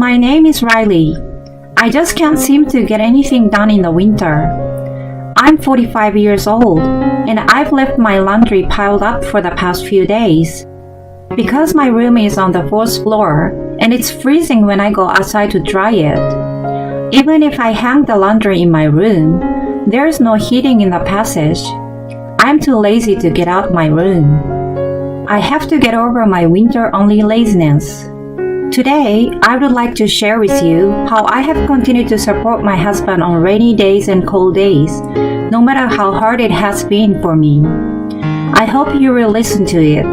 My name is Riley. I just can't seem to get anything done in the winter. I'm 45 years old, and I've left my laundry piled up for the past few days. Because my room is on the fourth floor, and it's freezing when I go outside to dry it. Even if I hang the laundry in my room, there's no heating in the passage. I'm too lazy to get out my room. I have to get over my winter-only laziness. Today, I would like to share with you how I have continued to support my husband on rainy days and cold days, no matter how hard it has been for me. I hope you will listen to it.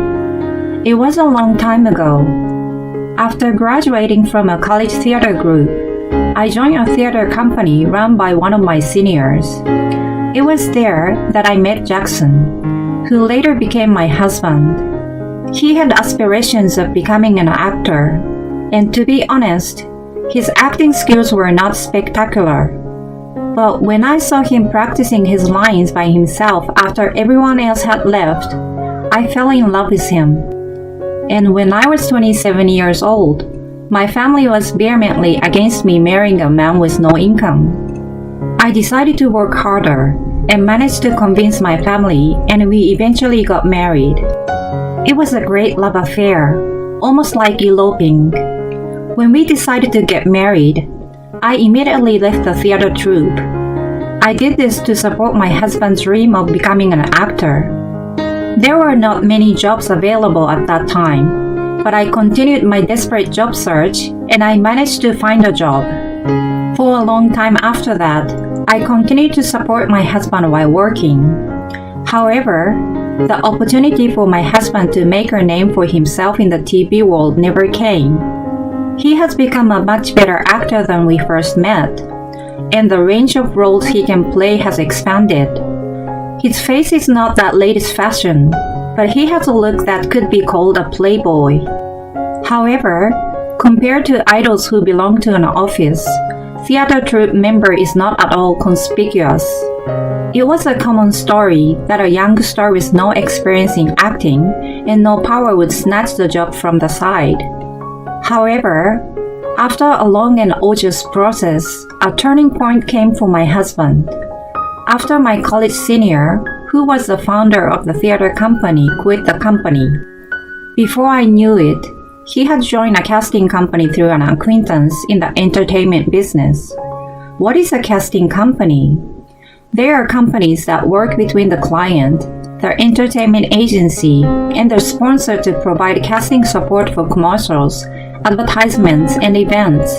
It was a long time ago. After graduating from a college theater group, I joined a theater company run by one of my seniors. It was there that I met Jackson, who later became my husband. He had aspirations of becoming an actor, and to be honest, his acting skills were not spectacular. But when I saw him practicing his lines by himself after everyone else had left, I fell in love with him. And when I was 27 years old, my family was vehemently against me marrying a man with no income. I decided to work harder and managed to convince my family, and we eventually got married. It was a great love affair, almost like eloping. When we decided to get married, I immediately left the theater troupe. I did this to support my husband's dream of becoming an actor. There were not many jobs available at that time, but I continued my desperate job search and I managed to find a job. For a long time after that, I continued to support my husband while working. However, the opportunity for my husband to make a name for himself in the TV world never came. He has become a much better actor than we first met, and the range of roles he can play has expanded. His face is not that latest fashion, but he has a look that could be called a playboy. However, compared to idols who belong to an office, theater troupe member is not at all conspicuous. It was a common story that a young star with no experience in acting and no power would snatch the job from the side. However, after a long and arduous process, a turning point came for my husband. After my college senior, who was the founder of the theater company, quit the company. Before I knew it, he had joined a casting company through an acquaintance in the entertainment business. What is a casting company? They are companies that work between the client, their entertainment agency, and their sponsor to provide casting support for commercials, advertisements, and events.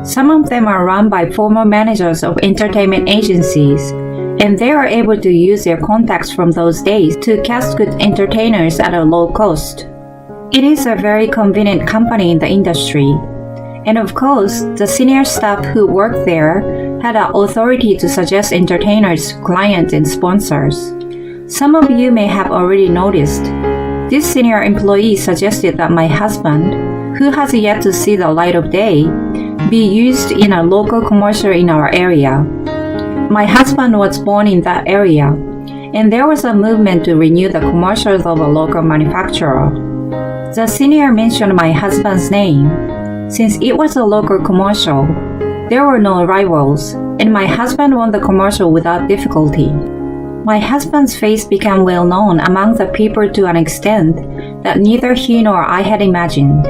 Some of them are run by former managers of entertainment agencies, and they are able to use their contacts from those days to cast good entertainers at a low cost. It is a very convenient company in the industry. And of course, the senior staff who worked there had the authority to suggest entertainers to clients and sponsors. Some of you may have already noticed. This senior employee suggested that my husband, who has yet to see the light of day, be used in a local commercial in our area. My husband was born in that area, and there was a movement to renew the commercials of a local manufacturer. The senior mentioned my husband's name. Since it was a local commercial, there were no rivals, and my husband won the commercial without difficulty. My husband's face became well known among the people to an extent that neither he nor I had imagined.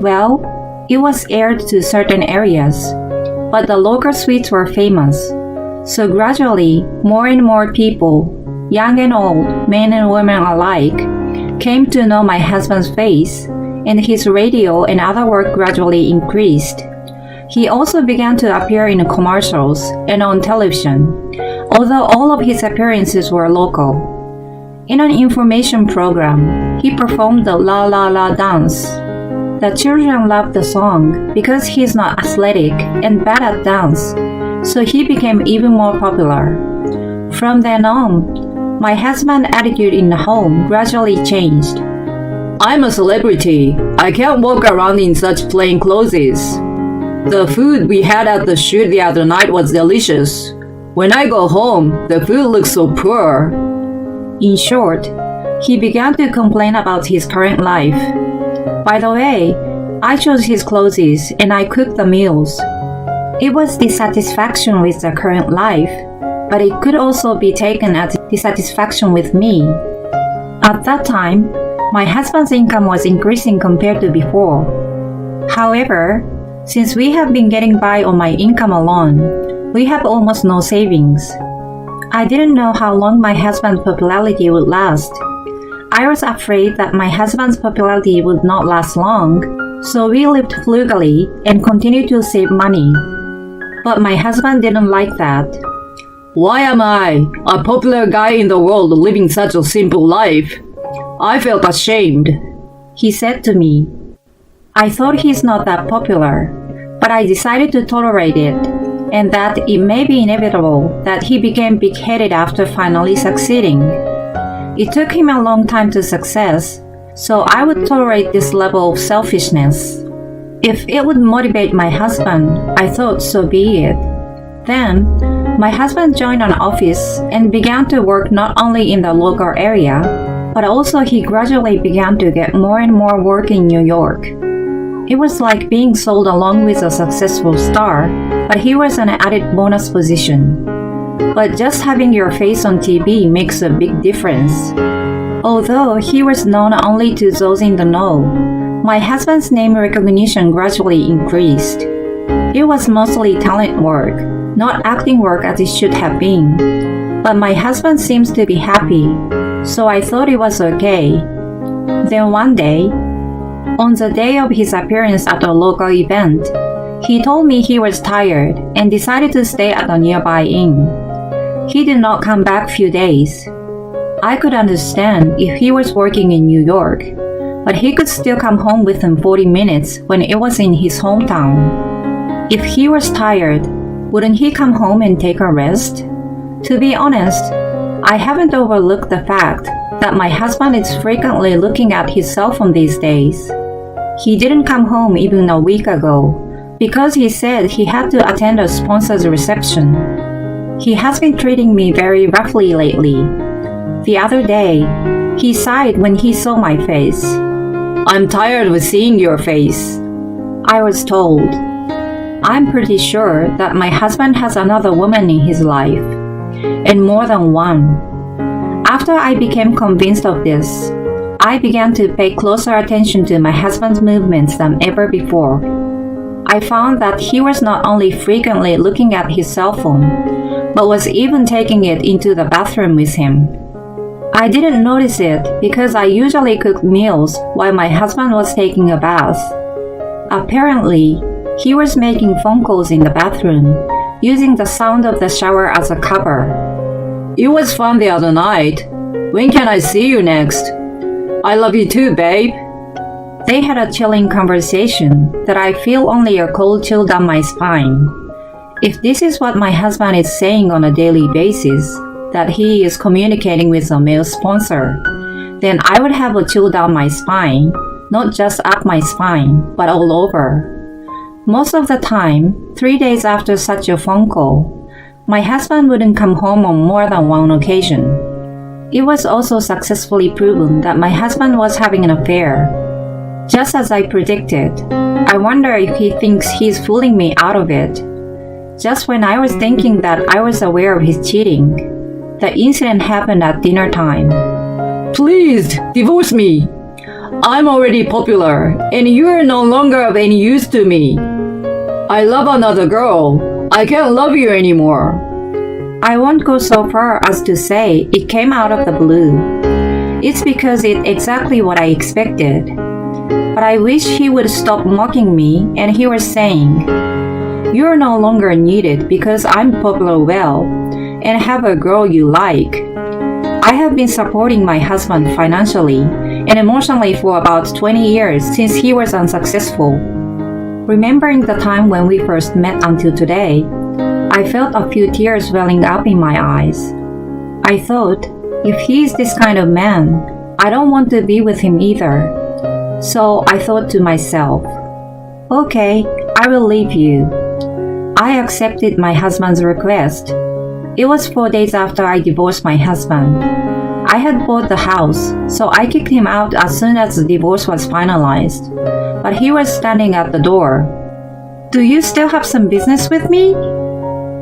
Well, it was aired to certain areas, but the local suites were famous. So gradually, more and more people, young and old, men and women alike, came to know my husband's face, and his radio and other work gradually increased. He also began to appear in commercials and on television, although all of his appearances were local. In an information program, he performed the La La La dance. The children loved the song because he is not athletic and bad at dance, so he became even more popular. From then on, my husband's attitude in the home gradually changed. I'm a celebrity. I can't walk around in such plain clothes. The food we had at the shoot the other night was delicious. When I go home, the food looks so poor. In short, he began to complain about his current life. By the way, I chose his clothes and I cooked the meals. It was dissatisfaction with the current life, but it could also be taken as dissatisfaction with me. At that time, my husband's income was increasing compared to before. However, since we have been getting by on my income alone, we have almost no savings. I didn't know how long my husband's popularity would last. I was afraid that my husband's popularity would not last long, so we lived frugally and continued to save money. But my husband didn't like that. Why am I, a popular guy in the world, living such a simple life? I felt ashamed, he said to me. I thought he's not that popular, but I decided to tolerate it, and that it may be inevitable that he became big-headed after finally succeeding. It took him a long time to success, so I would tolerate this level of selfishness. If it would motivate my husband, I thought so be it. Then, my husband joined an office and began to work not only in the local area, but also he gradually began to get more and more work in New York. It was like being sold along with a successful star, but he was an added bonus position. But just having your face on TV makes a big difference. Although he was known only to those in the know, my husband's name recognition gradually increased. It was mostly talent work, not acting work as it should have been. But my husband seems to be happy, so I thought it was okay. Then one day, on the day of his appearance at a local event, he told me he was tired and decided to stay at a nearby inn. He did not come back few days. I could understand if he was working in New York, but he could still come home within 40 minutes when it was in his hometown. If he was tired, wouldn't he come home and take a rest? To be honest, I haven't overlooked the fact that my husband is frequently looking at his cell phone these days. He didn't come home even a week ago because he said he had to attend a sponsor's reception. He has been treating me very roughly lately. The other day, he sighed when he saw my face. I'm tired of seeing your face, I was told. I'm pretty sure that my husband has another woman in his life, and more than one. After I became convinced of this, I began to pay closer attention to my husband's movements than ever before. I found that he was not only frequently looking at his cell phone, but was even taking it into the bathroom with him. I didn't notice it because I usually cooked meals while my husband was taking a bath. Apparently, he was making phone calls in the bathroom, using the sound of the shower as a cover. It was fun the other night. When can I see you next? I love you too, babe. They had a chilling conversation that I feel only a cold chill down my spine. If this is what my husband is saying on a daily basis, that he is communicating with a male sponsor, then I would have a chill down my spine, not just up my spine, but all over. Most of the time, 3 days after such a phone call, my husband wouldn't come home on more than one occasion. It was also successfully proven that my husband was having an affair. Just as I predicted, I wonder if he thinks he's fooling me out of it. Just when I was thinking that I was aware of his cheating, the incident happened at dinner time. Please, divorce me. I'm already popular, and you're no longer of any use to me. I love another girl. I can't love you anymore. I won't go so far as to say it came out of the blue. It's because it's exactly what I expected. But I wish he would stop mocking me, and he was saying, "You're no longer needed because I'm popular well, and have a girl you like." I have been supporting my husband financially and emotionally for about 20 years since he was unsuccessful. Remembering the time when we first met until today, I felt a few tears welling up in my eyes. I thought, if he's this kind of man, I don't want to be with him either. So I thought to myself, okay, I will leave you. I accepted my husband's request. It was 4 days after I divorced my husband. I had bought the house, so I kicked him out as soon as the divorce was finalized. But he was standing at the door. "Do you still have some business with me?"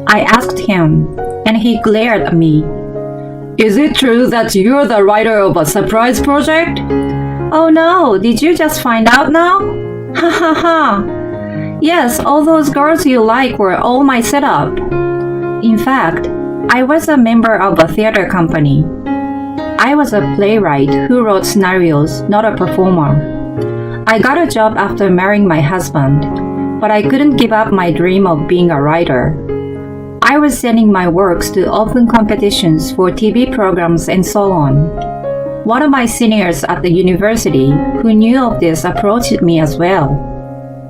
I asked him, and he glared at me. Is it true that you're the writer of a surprise project? "Oh no, did you just find out now?" "Ha ha ha. Yes, all those girls you like were all my setup." In fact, I was a member of a theater company. I was a playwright who wrote scenarios, not a performer. I got a job after marrying my husband, but I couldn't give up my dream of being a writer. I was sending my works to open competitions for TV programs and so on. One of my seniors at the university who knew of this approached me as well.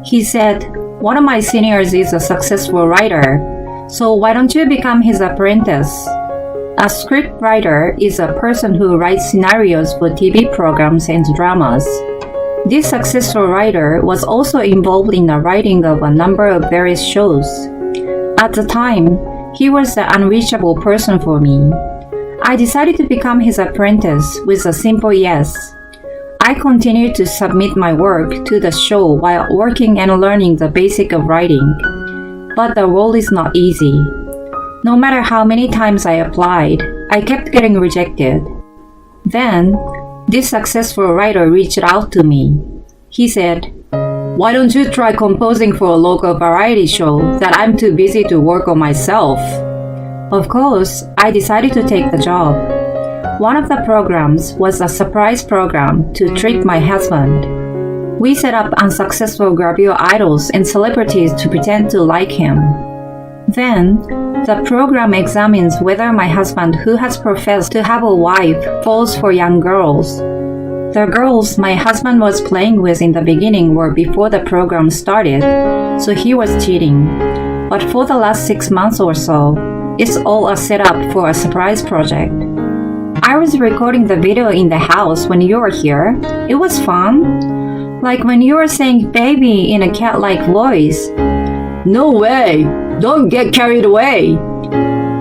He said, "One of my seniors is a successful writer, so why don't you become his apprentice?" A script writer is a person who writes scenarios for TV programs and dramas. This successful writer was also involved in the writing of a number of various shows. At the time, he was the unreachable person for me. I decided to become his apprentice with a simple yes. I continued to submit my work to the show while working and learning the basic of writing. But the role is not easy. No matter how many times I applied, I kept getting rejected. Then, this successful writer reached out to me. He said, "Why don't you try composing for a local variety show that I'm too busy to work on myself?" Of course, I decided to take the job. One of the programs was a surprise program to trick my husband. We set up unsuccessful gravure idols and celebrities to pretend to like him. Then, the program examines whether my husband, who has professed to have a wife, falls for young girls. The girls my husband was playing with in the beginning were before the program started, so he was cheating. But for the last 6 months or so, it's all a setup for a surprise project. I was recording the video in the house when you were here. It was fun. Like when you were saying baby in a cat-like voice. No way! Don't get carried away!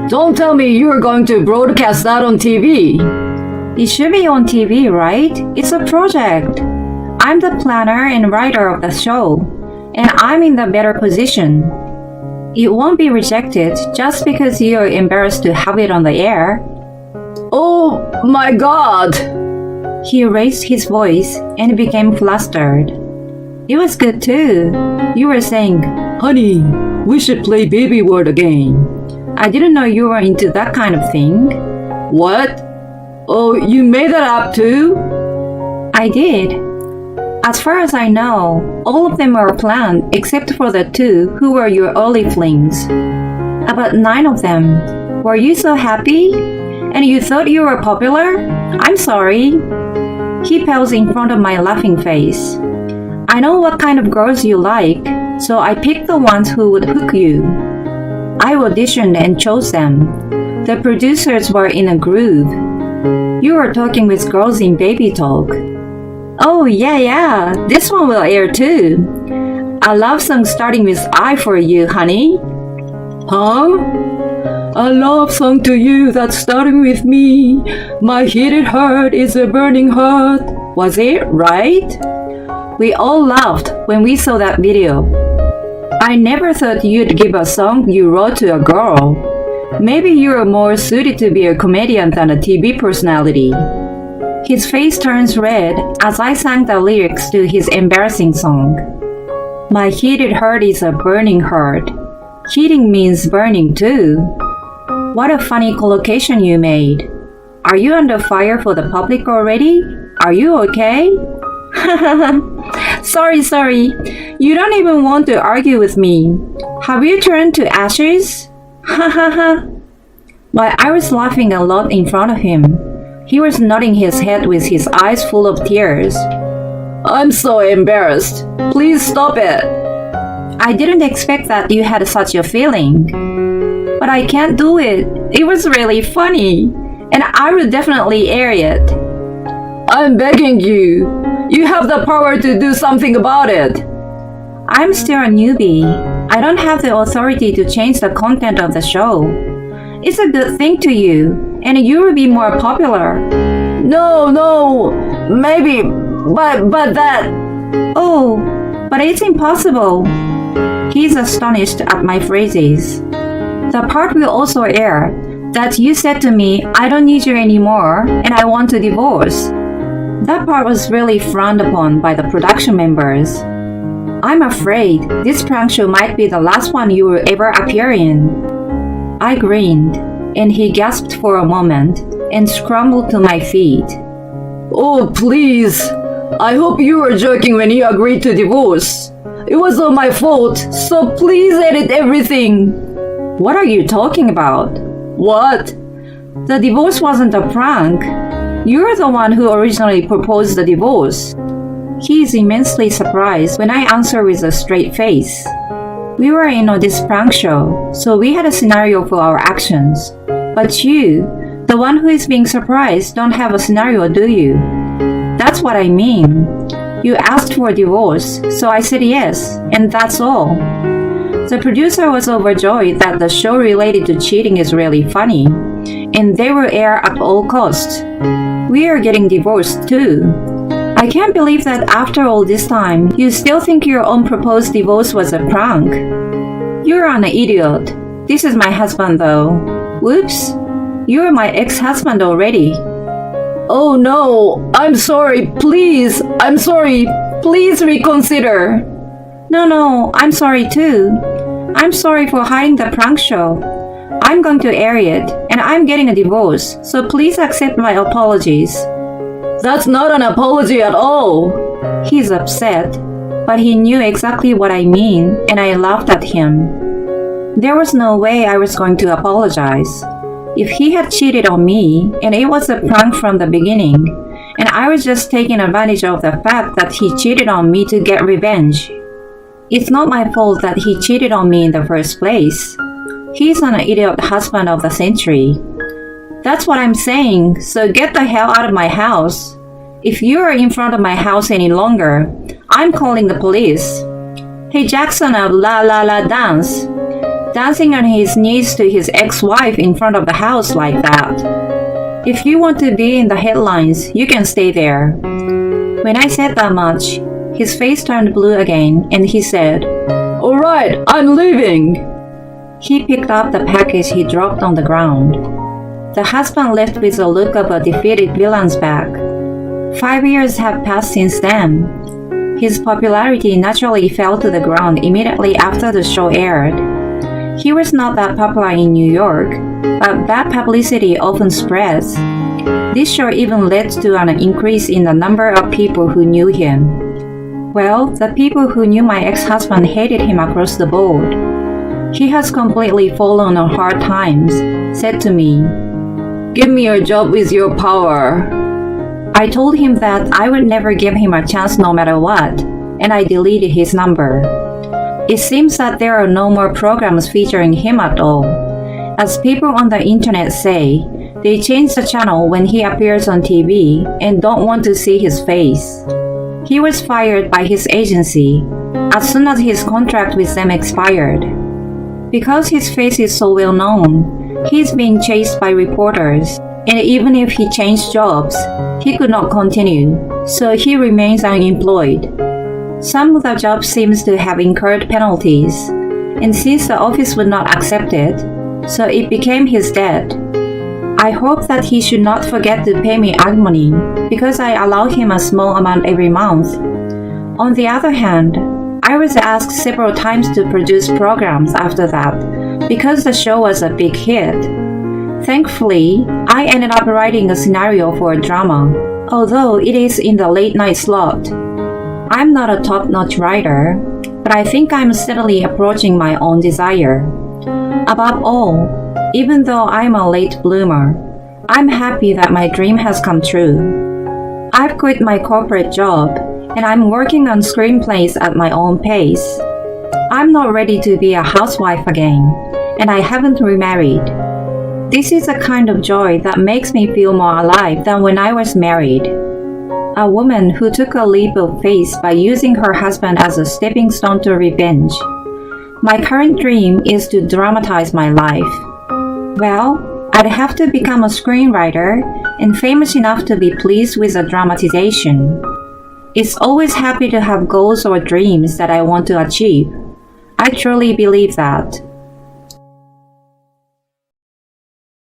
Don't tell me you're going to broadcast that on TV. It should be on TV, right? It's a project. I'm the planner and writer of the show, and I'm in the better position. It won't be rejected just because you're embarrassed to have it on the air. Oh my God! He raised his voice and became flustered. It was good too. You were saying, Honey, we should play Baby World again. I didn't know you were into that kind of thing. What? Oh, you made that up too? I did. As far as I know, all of them were planned except for the 2 who were your early flings. About 9 of them. Were you so happy? And you thought you were popular? I'm sorry. He paused in front of my laughing face. I know what kind of girls you like, so I picked the ones who would hook you. I auditioned and chose them. The producers were in a groove. You were talking with girls in baby talk. Oh, yeah, this one will air too. A love song starting with I for you, honey. Huh? A love song to you that's starting with me. My heated heart is a burning heart. Was it right? We all laughed when we saw that video. I never thought you'd give a song you wrote to a girl. Maybe you're more suited to be a comedian than a TV personality. His face turns red as I sang the lyrics to his embarrassing song. My heated heart is a burning heart. Heating means burning too. What a funny collocation you made. Are you under fire for the public already? Are you okay? Sorry. You don't even want to argue with me. Have you turned to ashes? While I was laughing a lot in front of him, he was nodding his head with his eyes full of tears. I'm so embarrassed. Please stop it. I didn't expect that you had such a feeling. But I can't do it. It was really funny. And I will definitely air it. I'm begging you. You have the power to do something about it. I'm still a newbie. I don't have the authority to change the content of the show. It's a good thing to you, and you will be more popular. No, maybe, but that. Oh, but it's impossible. He's astonished at my phrases. The part will also air that you said to me, I don't need you anymore and I want to divorce. That part was really frowned upon by the production members. I'm afraid this prank show might be the last one you will ever appear in. I grinned, and he gasped for a moment and scrambled to my feet. Oh, please. I hope you were joking when you agreed to divorce. It was not my fault, so please edit everything. What are you talking about? What? The divorce wasn't a prank. You're the one who originally proposed the divorce. He is immensely surprised when I answer with a straight face. We were in this prank show, so we had a scenario for our actions. But you, the one who is being surprised, don't have a scenario, do you? That's what I mean. You asked for a divorce, so I said yes, and that's all. The producer was overjoyed that the show related to cheating is really funny, and they will air at all costs. We are getting divorced too. I can't believe that after all this time, you still think your own proposed divorce was a prank. You're an idiot. This is my husband though. Whoops. You're my ex-husband already. Oh no, I'm sorry, please, I'm sorry, please reconsider. No, I'm sorry too. I'm sorry for hiding the prank show. I'm going to air it, and I'm getting a divorce, so please accept my apologies. That's not an apology at all. He's upset, but he knew exactly what I mean, and I laughed at him. There was no way I was going to apologize. If he had cheated on me, and it was a prank from the beginning, and I was just taking advantage of the fact that he cheated on me to get revenge. It's not my fault that he cheated on me in the first place. He's an idiot husband of the century. That's what I'm saying, so get the hell out of my house. If you are in front of my house any longer, I'm calling the police. Hey Jackson of La La La Dance, dancing on his knees to his ex-wife in front of the house like that. If you want to be in the headlines, you can stay there. When I said that much, his face turned blue again and he said, All right, I'm leaving. He picked up the package he dropped on the ground. The husband left with a look of a defeated villain's back. 5 years have passed since then. His popularity naturally fell to the ground immediately after the show aired. He was not that popular in New York, but bad publicity often spreads. This show even led to an increase in the number of people who knew him. Well, the people who knew my ex-husband hated him across the board. He has completely fallen on hard times, said to me, Give me your job with your power. I told him that I would never give him a chance no matter what, and I deleted his number. It seems that there are no more programs featuring him at all. As people on the internet say, they change the channel when he appears on TV and don't want to see his face. He was fired by his agency as soon as his contract with them expired. Because his face is so well known, he's being chased by reporters, and even if he changed jobs, he could not continue, so he remains unemployed. Some of the jobs seems to have incurred penalties, and since the office would not accept it, so it became his debt. I hope that he should not forget to pay me alimony because I allow him a small amount every month. On the other hand, I was asked several times to produce programs after that because the show was a big hit. Thankfully, I ended up writing a scenario for a drama, although it is in the late night slot. I'm not a top-notch writer, but I think I'm steadily approaching my own desire. Above all, even though I'm a late bloomer, I'm happy that my dream has come true. I've quit my corporate job, and I'm working on screenplays at my own pace. I'm not ready to be a housewife again, and I haven't remarried. This is a kind of joy that makes me feel more alive than when I was married. A woman who took a leap of faith by using her husband as a stepping stone to revenge. My current dream is to dramatize my life. Well, I'd have to become a screenwriter and famous enough to be pleased with a dramatization. It's always happy to have goals or dreams that I want to achieve. I truly believe that.